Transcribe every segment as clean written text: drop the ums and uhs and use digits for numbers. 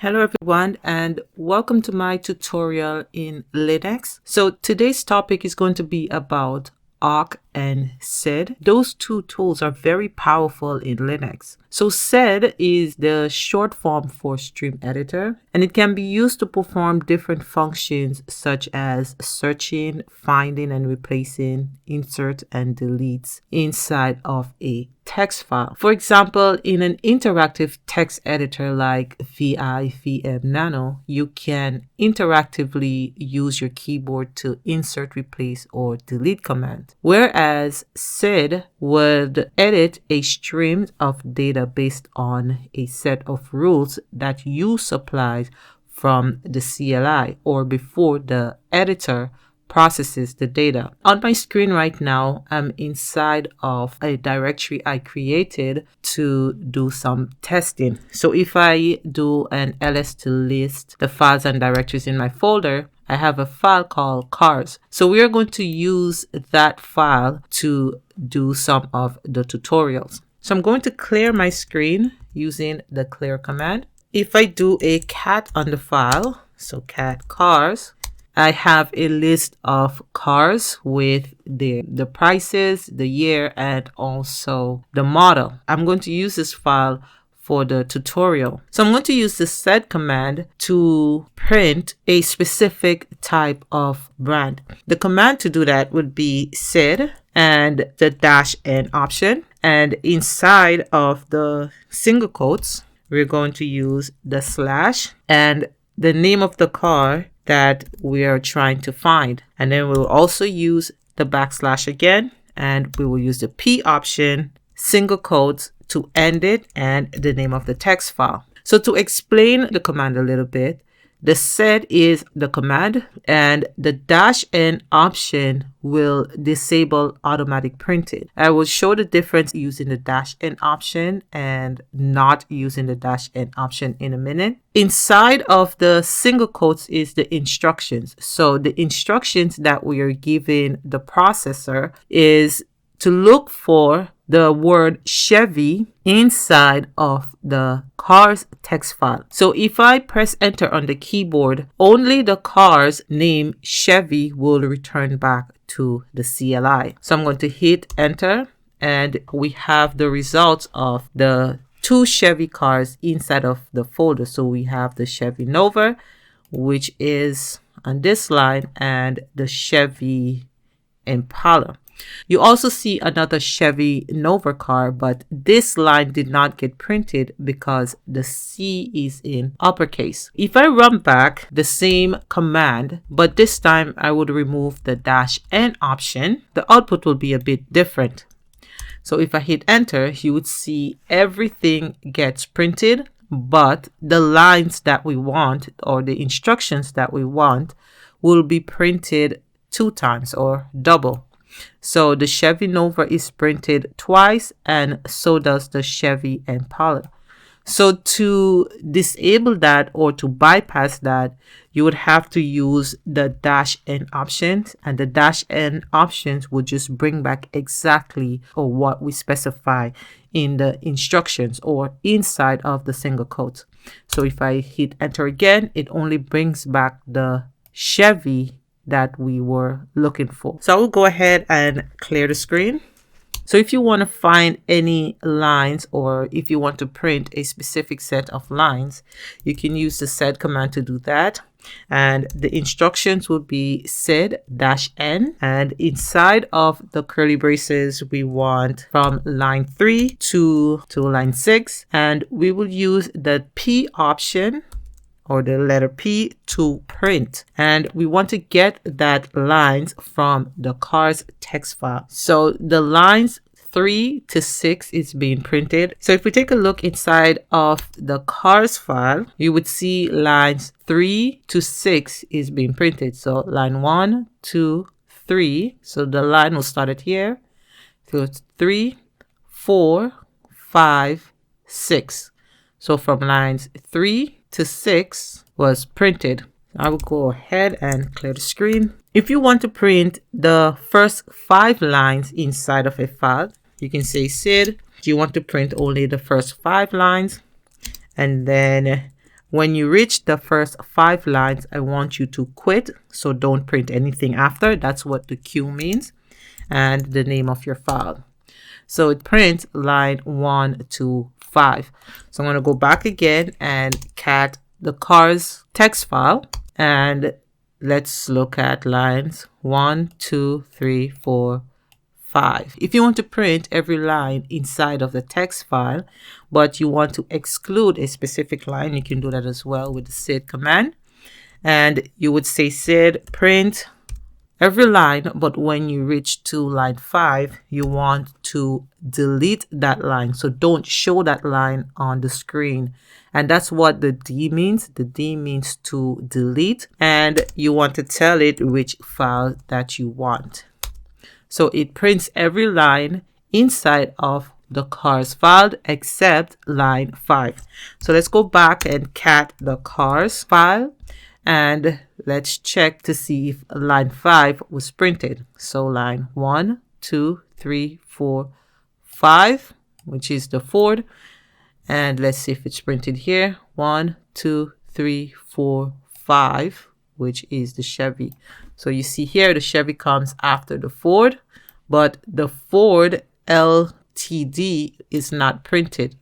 Hello everyone and welcome to my tutorial in Linux. So today's topic is going to be about Awk and Sed. Those two tools are very powerful in Linux. So Sed is the short form for stream editor, and it can be used to perform different functions such as searching, finding and replacing, insert and delete inside of a text file. For example, in an interactive text editor like VM Nano, you can interactively use your keyboard to insert, replace, or delete commands. Whereas Sed would edit a stream of data based on a set of rules that you supplied from the CLI or before the editor processes the data. On my screen right now, I'm inside of a directory I created to do some testing. So if I do an ls to list the files and directories in my folder, I have a file called cars. So we are going to use that file to do some of the tutorials. So I'm going to clear my screen using the clear command. If I do a cat on the file, so cat cars, I have a list of cars with the prices, the year, and also the model. I'm going to use this file for the tutorial. So I'm going to use the sed command to print a specific type of brand. The command to do that would be sed and the -n option. And inside of the single quotes, we're going to use the slash and the name of the car that we are trying to find. And then we'll also use the backslash again, and we will use the P option, single quotes to end it, and the name of the text file. So to explain the command a little bit, the sed is the command, and the -n option will disable automatic printing. I will show the difference using the -n option and not using the -n option in a minute. Inside of the single quotes is the instructions. So the instructions that we are giving the processor is to look for the word Chevy inside of the car's text file. So if I press enter on the keyboard, only the car's name Chevy will return back to the CLI. So I'm going to hit enter, and we have the results of the two Chevy cars inside of the folder. So we have the Chevy Nova, which is on this line, and the Chevy Impala. You also see another Chevy Nova car, but this line did not get printed because the C is in uppercase. If I run back the same command, but this time I would remove the -n option, the output will be a bit different. So if I hit enter, you would see everything gets printed, but the lines that we want or the instructions that we want will be printed 2 times or double. So the Chevy Nova is printed twice, and so does the Chevy Impala. So to disable that or to bypass that, you would have to use the -n options, and the -n options would just bring back exactly what we specify in the instructions or inside of the single quote. So if I hit enter again, it only brings back the Chevy that we were looking for. So I will go ahead and clear the screen. So if you want to find any lines, or if you want to print a specific set of lines, you can use the sed command to do that. And the instructions would be sed-n, and inside of the curly braces we want from line 3 to line 6, and we will use the P option or the letter P to print, and we want to get that lines from the car's text file. So the lines 3 to 6 is being printed. So if we take a look inside of the cars file, you would see lines 3 to 6 is being printed. So line 1, 2, 3. So the line will start at here. So it's 3, 4, 5, 6. So from lines 3 to 6 was printed. I will go ahead and clear the screen. If you want to print the first 5 lines inside of a file, you can say sed. You want to print only the first 5 lines, and then When you reach the first 5 lines, I want you to quit. So don't print anything after. That's what the Q means, and the name of your file. So it prints line 1 to 5. So I'm going to go back again and cat the cars text file, and let's look at lines 1, 2, 3, 4, 5. If you want to print every line inside of the text file, but you want to exclude a specific line, you can do that as well with the sed command. And you would say sed print every line, but when you reach to line 5, you want to delete that line. So don't show that line on the screen. And that's what the D means. The D means to delete, and you want to tell it which file that you want. So it prints every line inside of the cars file except line 5. So let's go back and cat the cars file, and let's check to see if line 5 was printed. So line 1, 2, 3, 4, 5, which is the Ford. And let's see if it's printed here. 1, 2, 3, 4, 5, which is the Chevy. So you see here the Chevy comes after the Ford, but the Ford Ltd is not printed.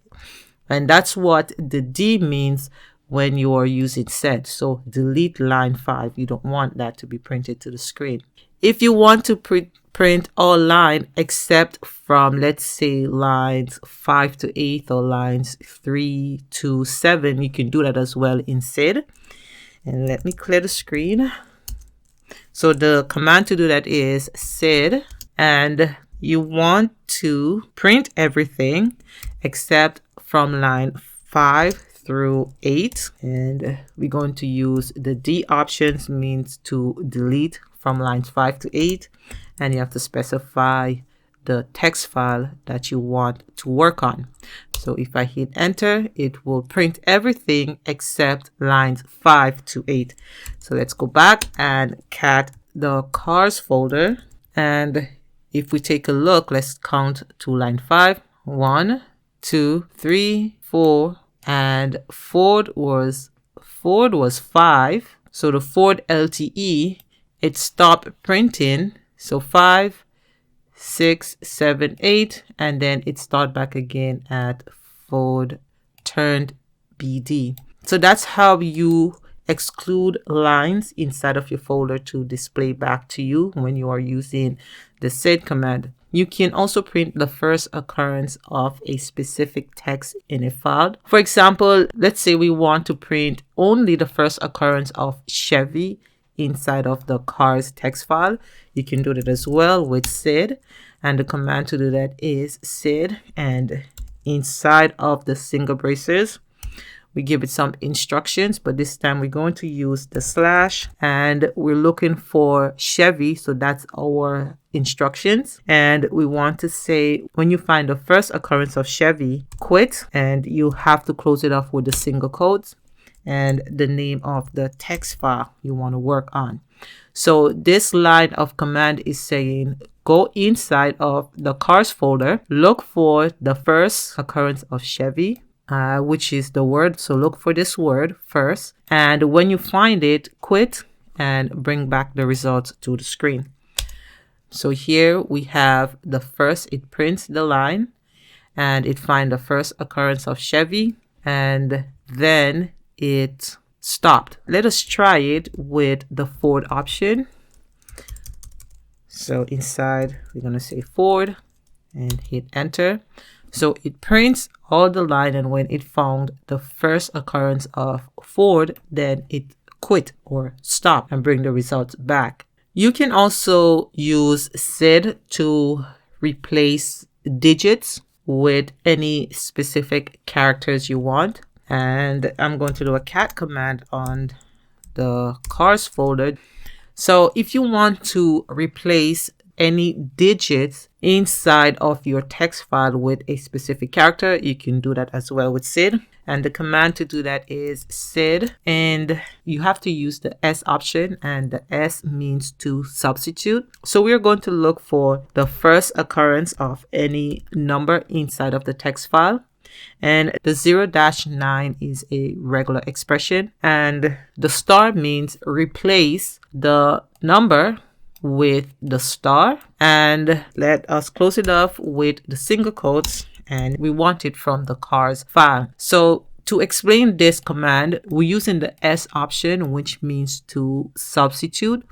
And that's what the D means when you are using sed. So delete line 5. You don't want that to be printed to the screen. If you want to print all line except from, let's say, lines 5 to 8 or lines 3 to 7, you can do that as well in sed. And let me clear the screen. So the command to do that is sed, and you want to print everything except from line 5 through 8. And we're going to use the D options, means to delete from lines 5 to 8. And you have to specify the text file that you want to work on. So if I hit enter, it will print everything except lines 5 to 8. So let's go back and cat the cars folder. And if we take a look, let's count to line 5. 1, 2, 3, 4, and Ford was 5. So the Ford LTE, it stopped printing. So 5, 6, 7, 8, and then it start back again at Ford turned BD. So that's how you exclude lines inside of your folder to display back to you when you are using the sed command. You can also print the first occurrence of a specific text in a file. For example, let's say we want to print only the first occurrence of Chevy inside of the cars text file. You can do that as well with sed, and the command to do that is sed, and inside of the single braces we give it some instructions, but this time we're going to use the slash, and we're looking for Chevy. So that's our instructions, and we want to say when you find the first occurrence of Chevy, quit, and you have to close it off with the single quotes and the name of the text file you want to work on. So this line of command is saying go inside of the cars folder, look for the first occurrence of Chevy, which is the word. So look for this word first, and when you find it, quit and bring back the results to the screen. So here we have the first, it prints the line and it finds the first occurrence of Chevy, and then it stopped. Let us try it with the Ford option. So inside we're going to say Ford and hit enter. So it prints all the line, and when it found the first occurrence of Ford, then it quit or stop and bring the results back. You can also use sed to replace digits with any specific characters you want. And I'm going to do a cat command on the cars folder. So if you want to replace any digits inside of your text file with a specific character, you can do that as well with sed. And the command to do that is sed, and you have to use the S option, and the S means to substitute. So we're going to look for the first occurrence of any number inside of the text file. And the 0-9 is a regular expression. And the star means replace the number with the star. And let us close it off with the single quotes. And we want it from the cars file. So to explain this command, we're using the S option, which means to substitute.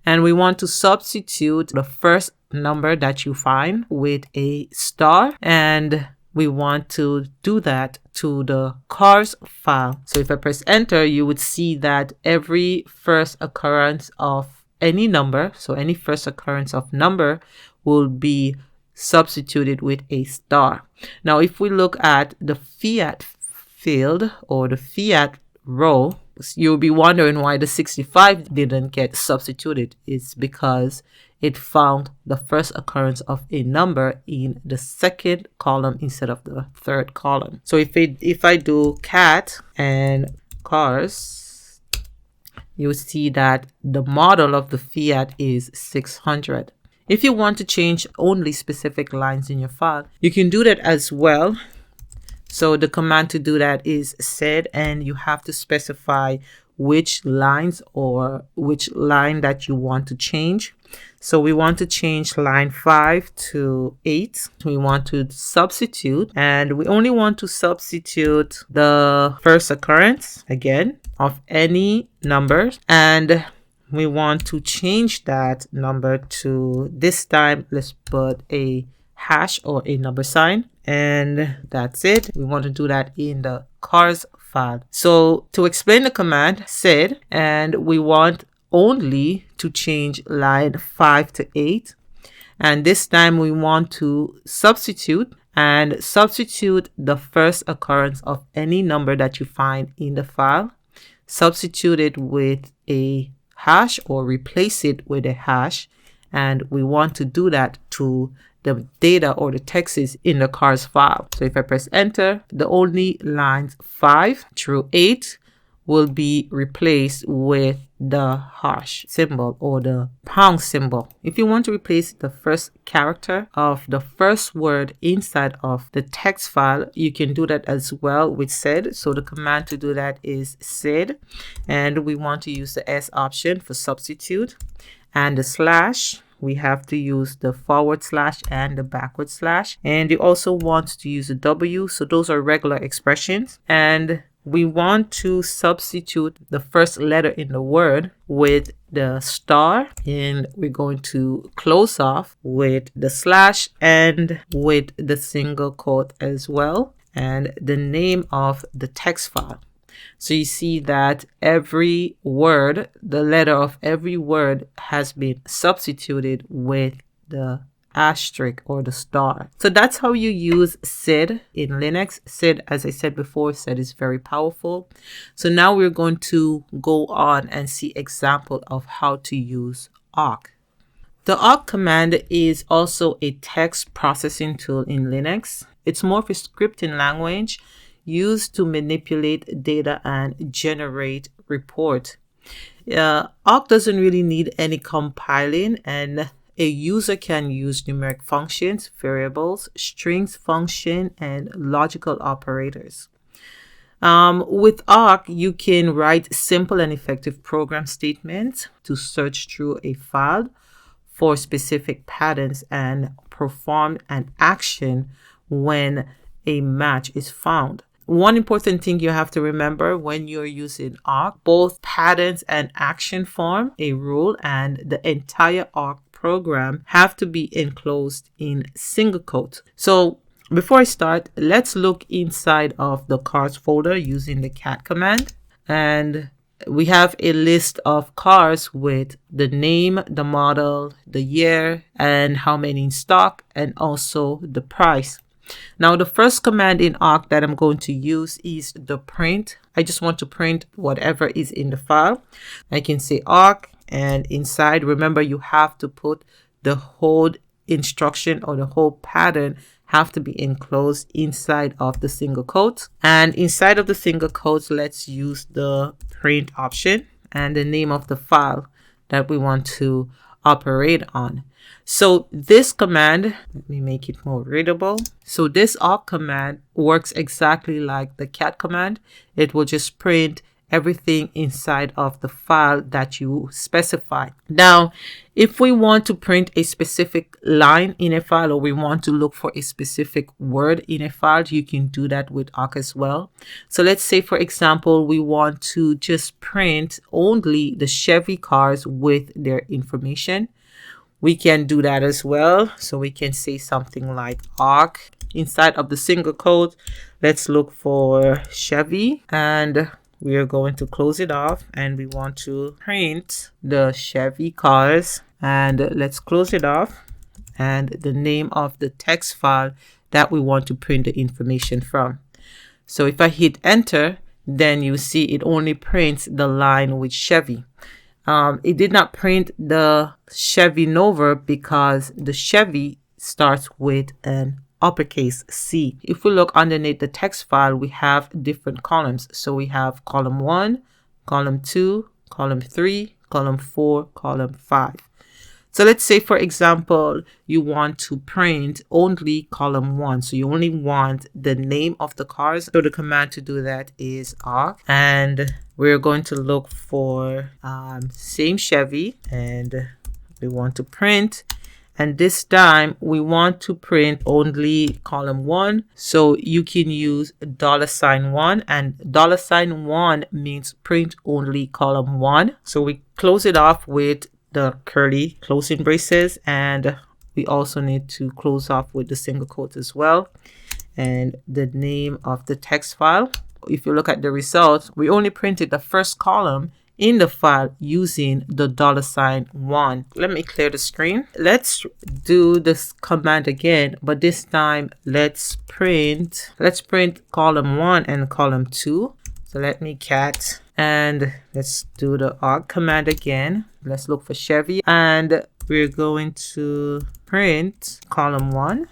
And we want to substitute the first number that you find with a star. And we want to do that to the cars file. So if I press enter, you would see that every first occurrence of any number, so any first occurrence of number, will be substituted with a star. Now, if we look at the fiat field or the fiat row, you'll be wondering why the 65 didn't get substituted. It's because it found the first occurrence of a number in the second column instead of the third column. So if I do cat and cars, you'll see that the model of the fiat is 600. If you want to change only specific lines in your file, you can do that as well. So the command to do that is sed, and you have to specify which lines or which line that you want to change. So we want to change line 5 to 8. We want to substitute, and we only want to substitute the first occurrence again of any numbers, and we want to change that number to, this time let's put a hash or a number sign, and that's it. We want to do that in the cars file. So to explain the command sed, and we want only to change line 5 to 8, and this time we want to substitute the first occurrence of any number that you find in the file, substitute it with a hash or replace it with a hash, and we want to do that to the data or the text is in the cars file. So if I press enter, the only lines 5 through 8 will be replaced with the hash symbol or the pound symbol. If you want to replace the first character of the first word inside of the text file, you can do that as well with sed. So the command to do that is sed, and we want to use the S option for substitute, and the slash, we have to use the forward slash and the backward slash, and you also want to use a W. So those are regular expressions, and we want to substitute the first letter in the word with the star, and we're going to close off with the slash and with the single quote as well, and the name of the text file. So you see that every word, the letter of every word has been substituted with the asterisk or the star. So that's how you use sed in Linux. Sed, as I said before, sed is very powerful. So now we're going to go on and see example of how to use awk. The awk command is also a text processing tool in Linux. It's more of a scripting language used to manipulate data and generate report. Awk doesn't really need any compiling, and a user can use numeric functions, variables, strings function, and logical operators. With awk, you can write simple and effective program statements to search through a file for specific patterns and perform an action when a match is found. One important thing you have to remember when you're using awk, both patterns and action form a rule, and the entire awk program have to be enclosed in single quotes. So before I start, let's look inside of the cars folder using the cat command, and we have a list of cars with the name, the model, the year, and how many in stock, and also the price. Now, the first command in awk that I'm going to use is the print. I just want to print whatever is in the file. I can say awk, and inside, remember, you have to put the whole instruction or the whole pattern have to be enclosed inside of the single quotes. And inside of the single quotes, let's use the print option and the name of the file that we want to operate on. So this command, let me make it more readable. So this awk command works exactly like the cat command. It will just print everything inside of the file that you specify. Now, if we want to print a specific line in a file, or we want to look for a specific word in a file, you can do that with awk as well. So let's say, for example, we want to just print only the Chevy cars with their information. We can do that as well. So we can say something like awk. Inside of the single quote, let's look for Chevy, and we are going to close it off, and we want to print the Chevy cars, and let's close it off, and the name of the text file that we want to print the information from. So if I hit enter, then you see it only prints the line with Chevy. It did not print the Chevy Nova because the Chevy starts with an uppercase C. If we look underneath the text file, we have different columns. So we have column 1, column 2, column 3, column 4, column 5. So let's say, for example, you want to print only column 1. So you only want the name of the cars. So the command to do that is awk, and we're going to look for same Chevy, and we want to print. And this time we want to print only column 1. So you can use $1, and $1 means print only column 1. So we close it off with the curly closing braces, and we also need to close off with the single quote as well, and the name of the text file. If you look at the results, we only printed the first column in the file using the $1. Let me clear the screen. Let's do this command again, but this time let's print column 1 and column 2. So let me cat, and let's do the awk command again. Let's look for Chevy, and we're going to print column 1,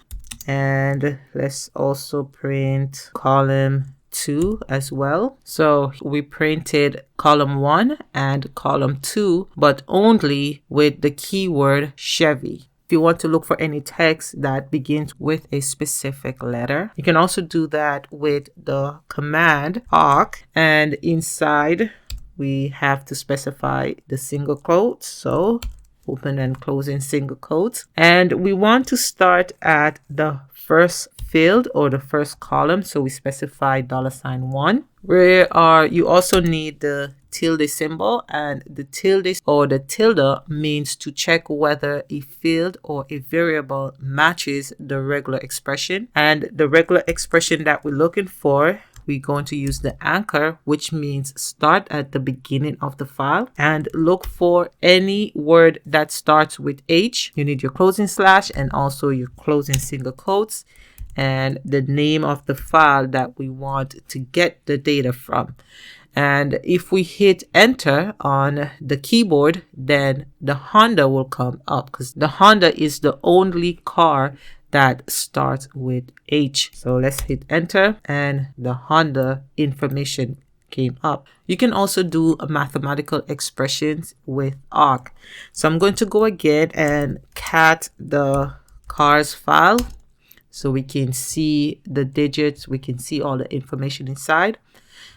and let's also print column 2 as well. So we printed column 1 and column 2, but only with the keyword Chevy. If you want to look for any text that begins with a specific letter, you can also do that with the command awk, and inside we have to specify the single quotes. So open and closing single quotes, and we want to start at the first field or the first column. So we specify $1. You also need the tilde symbol, and the tilde or the tilde means to check whether a field or a variable matches the regular expression. And the regular expression that we're looking for, we're going to use the anchor, which means start at the beginning of the file, and look for any word that starts with H. You need your closing slash and also your closing single quotes, and the name of the file that we want to get the data from. And if we hit enter on the keyboard, then the Honda will come up, because the Honda is the only car that starts with H. So let's hit enter, and the Honda information came up. You can also do mathematical expressions with awk. So I'm going to go again and cat the cars file, so we can see the digits, we can see all the information inside.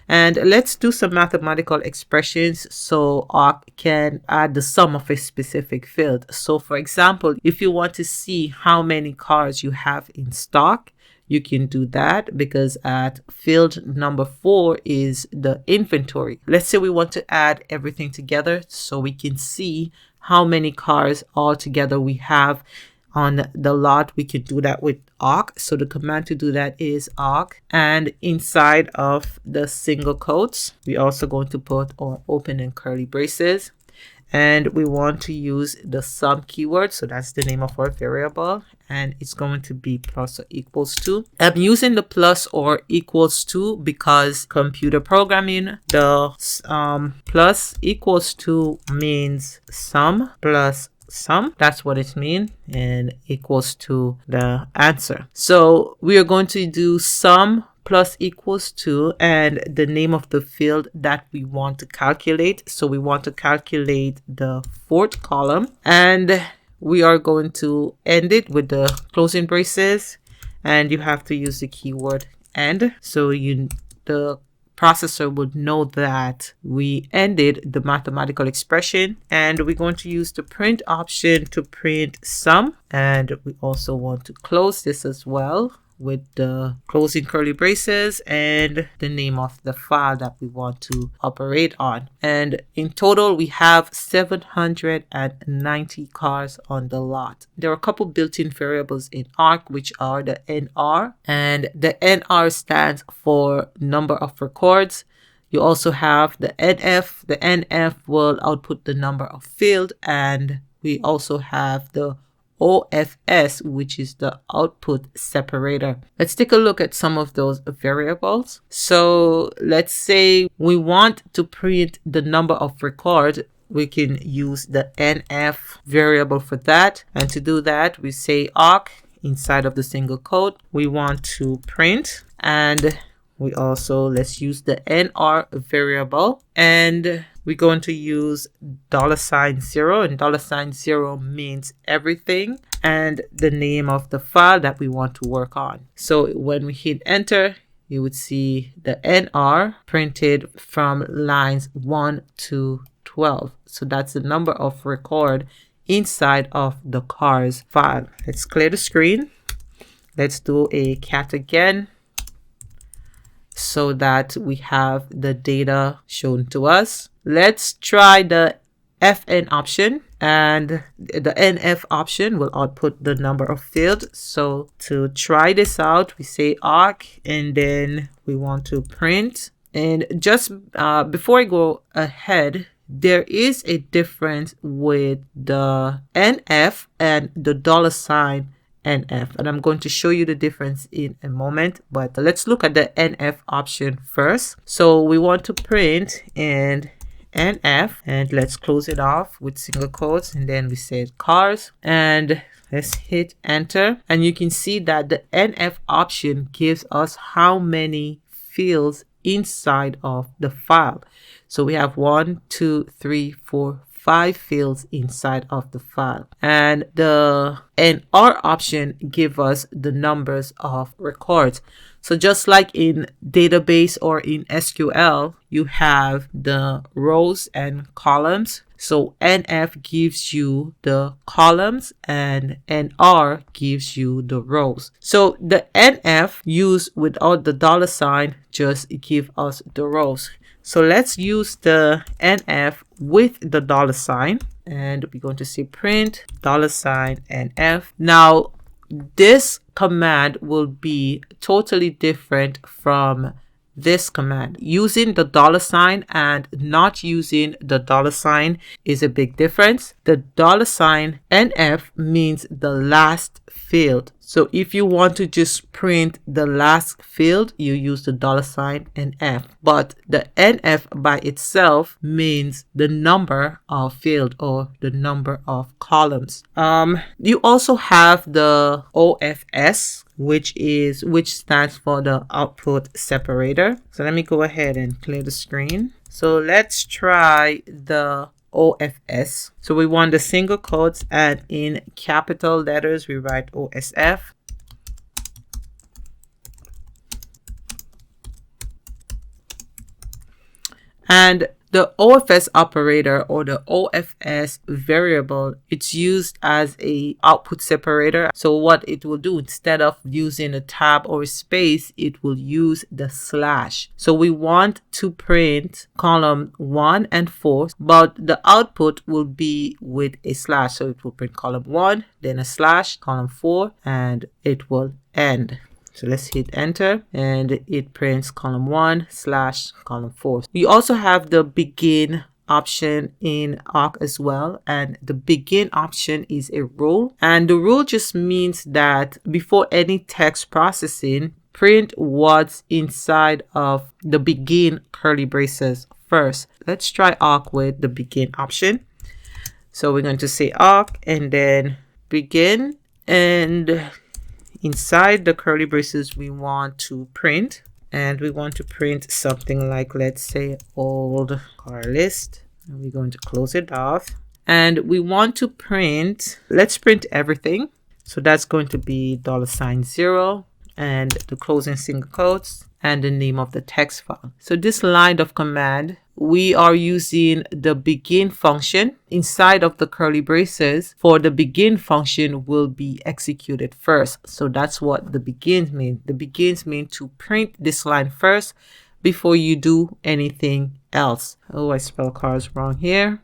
And let's do some mathematical expressions so awk can add the sum of a specific field. So for example, if you want to see how many cars you have in stock, you can do that, because at field number 4 is the inventory. Let's say we want to add everything together so we can see how many cars altogether we have on the lot. We can do that with awk. So the command to do that is awk, and inside of the single quotes, we also going to put our open and curly braces, and we want to use the sum keyword. So that's the name of our variable, and it's going to be plus or equals to. I'm using the plus or equals to because computer programming, the plus equals to means sum plus sum. That's what it means, and equals to the answer. So we are going to do sum plus equals to and the name of the field that we want to calculate. So we want to calculate the fourth column, and we are going to end it with the closing braces, and you have to use the keyword end, so the processor would know that we ended the mathematical expression. And we're going to use the print option to print sum, and we also want to close this as well with the closing curly braces and the name of the file that we want to operate on. And in total, we have 790 cars on the lot. There are a couple built-in variables in Awk, which are the NR, and the NR stands for number of records. You also have the NF. The NF will output the number of field, and we also have the OFS, which is the output separator. Let's take a look at some of those variables. So let's say we want to print the number of records. We can use the NF variable for that. And to do that, we say awk inside of the single quote. We want to print, and we also, let's use the NR variable, and we're going to use $0, and $0 means everything and the name of the file that we want to work on. So when we hit enter, you would see the NR printed from lines 1 to 12. So that's the number of record inside of the cars file. Let's clear the screen. Let's do a cat again, so that we have the data shown to us. Let's try the FN option, and the NF option will output the number of fields. So to try this out, we say awk, and then we want to print. And just before I go ahead, there is a difference with the NF and the $NF, and I'm going to show you the difference in a moment, but let's look at the NF option first. So we want to print and NF, and let's close it off with single quotes, and then we said cars, and let's hit enter, and you can see that the NF option gives us how many fields inside of the file. So we have 1, 2, 3, 4, 5 fields inside of the file, and the NR option give us the numbers of records. So just like in database or in SQL, you have the rows and columns. So NF gives you the columns and NR gives you the rows. So the NF used without the $, just give us the rows. So let's use the NF with the $, and we're going to say print $NF. Now, this command will be totally different from this command. Using the $, and not using the $, is a big difference. The $NF means the last field. So if you want to just print the last field, you use the $NF. But the NF by itself means the number of field or the number of columns. You also have the OFS, which stands for the output separator. So let me go ahead and clear the screen. So let's try the OFS. So we want the single quotes, and in capital letters we write OSF. And the OFS operator or the OFS variable, it's used as a output separator. So what it will do, instead of using a tab or a space, it will use the slash. So we want to print column 1 and 4, but the output will be with a slash. So it will print column 1, then a slash, column 4, and it will end. So let's hit enter, and it prints column 1 / column 4. We also have the begin option in Awk as well, and the begin option is a rule, and the rule just means that before any text processing, print what's inside of the begin curly braces first. Let's try Awk with the begin option. So we're going to say Awk and then begin, and inside the curly braces we want to print and we want to print something like, let's say, old car list. And we're going to close it off. And we want to print, let's print everything. So that's going to be $0 and the closing single quotes and the name of the text file. So this line of command, we are using the begin function inside of the curly braces. For the begin function will be executed first. So that's what the begins mean. The begins mean to print this line first before you do anything else. Oh, I spelled cars wrong here.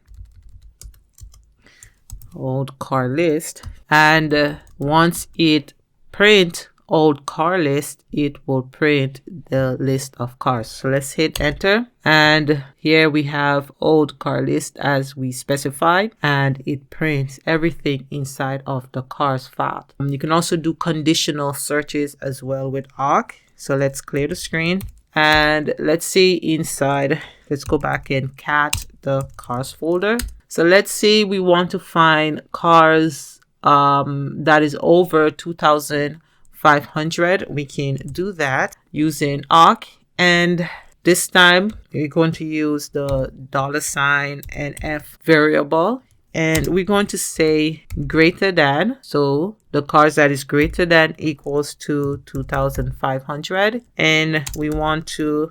Old car list. And once it print old car list, it will print the list of cars. So let's hit enter, and here we have old car list as we specified, and it prints everything inside of the cars file. You can also do conditional searches as well with Awk. So let's clear the screen, and let's see inside, let's go back and cat the cars folder. So let's say we want to find cars that is over 2,500. We can do that using Awk, and this time we're going to use the $NF variable, and we're going to say greater than. So the cars that is greater than equals to 2,500, and we want to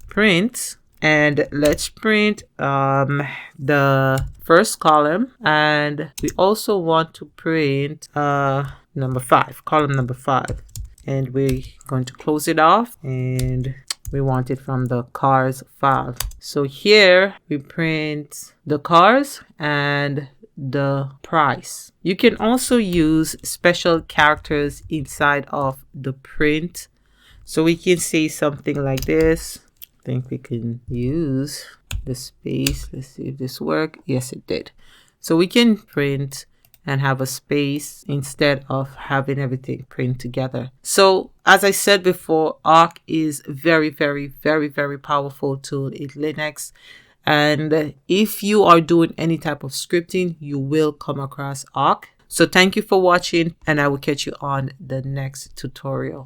print, and let's print the first column, and we also want to print number 5, column number 5, and we're going to close it off, and we want it from the cars file. So here we print the cars and the price. You can also use special characters inside of the print. So we can say something like this. I think we can use the space. Let's see if this works. Yes, it did. So we can print and have a space instead of having everything print together. So as I said before, Awk is very, very, very, very powerful tool in Linux. And if you are doing any type of scripting, you will come across Awk. So thank you for watching, and I will catch you on the next tutorial.